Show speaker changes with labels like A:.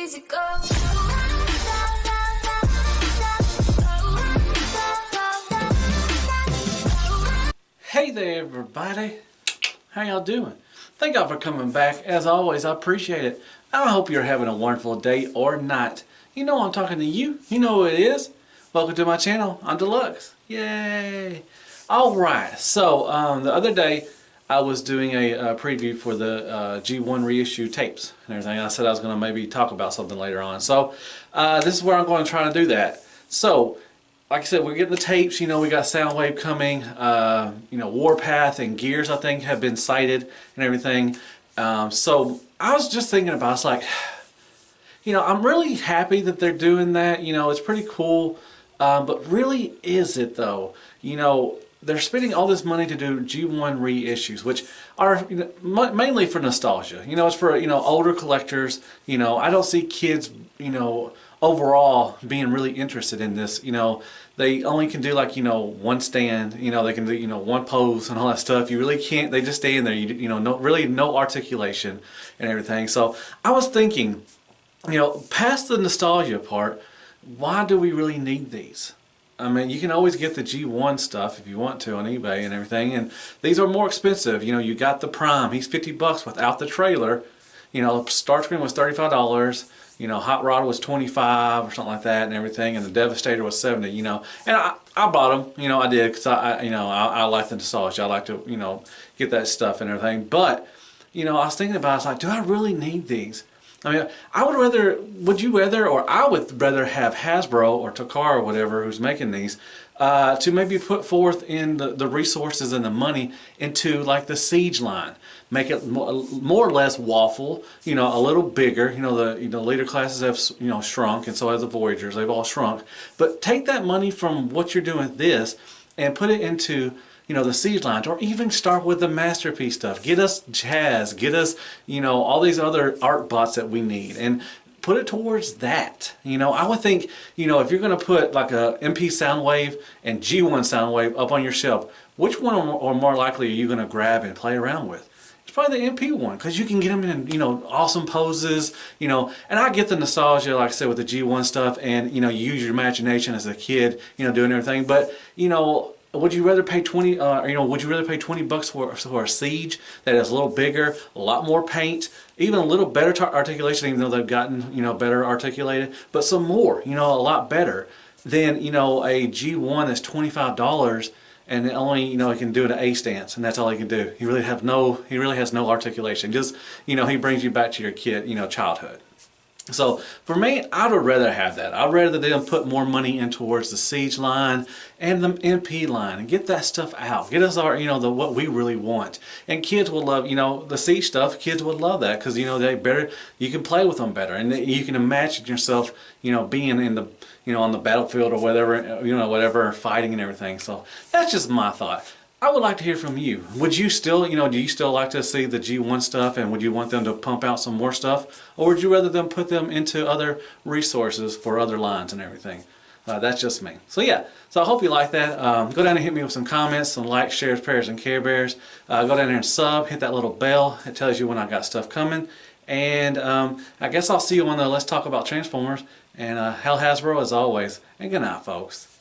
A: easy go.
B: Hey there everybody, how y'all doing? Thank y'all for coming back. As always, I appreciate it. I hope you're having a wonderful day or night. You know I'm talking to you, you know who it is. Welcome to my channel, I'm Deluxe. Yay! Alright, so the other day I was doing a preview for the G1 reissue tapes and everything. I said I was going to maybe talk about something later on. So this is where I'm going to try to do that. So like I said, we're getting the tapes, you know, we got Soundwave coming, you know, Warpath and Gears, I think, have been cited and everything. So I was just thinking about, it's like, you know, I'm really happy that they're doing that, you know, it's pretty cool, but really is it though? You know, they're spending all this money to do G1 reissues, which are, you know, mainly for nostalgia. You know, it's for, you know, older collectors. You know, I don't see kids, you know, overall being really interested in this. You know, they only can do like, you know, one stand. You know, they can do, you know, one pose and all that stuff. You really can't. They just stay in there. You know, really no articulation and everything. So I was thinking, you know, past the nostalgia part, why do we really need these? I mean, you can always get the G1 stuff if you want to on eBay and everything, and these are more expensive. You know, you got the Prime, he's $50 without the trailer. You know, Starscream was $35. You know, Hot Rod was $25 or something like that and everything, and the Devastator was $70. You know, and I bought them. You know, I did because I like the nostalgia. I like to, you know, get that stuff and everything. But you know, I was thinking about it, it's like, do I really need these? I mean, would you rather, or I would rather have Hasbro or Takara or whatever who's making these to maybe put forth in the resources and the money into like the Siege line. Make it more or less waffle, you know, a little bigger. You know, the later classes have, you know, shrunk, and so have the Voyagers. They've all shrunk. But take that money from what you're doing with this and put it into, you know, the Siege lines, or even start with the Masterpiece stuff. Get us Jazz, get us, you know, all these other art bots that we need, and put it towards that. You know, I would think, you know, if you're going to put like a MP Soundwave and G1 Soundwave up on your shelf, which one or more likely are you going to grab and play around with? It's probably the MP one, because you can get them in, you know, awesome poses, you know, and I get the nostalgia, like I said, with the G1 stuff, and, you know, you use your imagination as a kid, you know, doing everything, but, you know, would you rather pay would you rather pay $20 for a Siege that is a little bigger, a lot more paint, even a little better articulation, even though they've gotten, you know, better articulated, but some more, you know, a lot better than, you know, a G1 that's $25 and only, you know, he can do an A stance, and that's all he can do. He really has no articulation. Just, you know, he brings you back to your kid, you know, childhood. So for me, I would rather have that. I'd rather them put more money in towards the Siege line and the MP line and get that stuff out. Get us our, you know, what we really want. And kids will love, you know, the Siege stuff. Kids would love that because, you know, you can play with them better, and you can imagine yourself, you know, being in the, you know, on the battlefield or whatever, you know, whatever, fighting and everything. So that's just my thought. I would like to hear from you. Would you still, you know, do you still like to see the G1 stuff, and would you want them to pump out some more stuff? Or would you rather them put them into other resources for other lines and everything? That's just me. So yeah, so I hope you like that. Go down and hit me with some comments, some likes, shares, prayers, and Care Bears. Go down there and sub, hit that little bell. It tells you when I got stuff coming. And I guess I'll see you on the Let's Talk About Transformers. And Hell Hasbro as always. And good night, folks.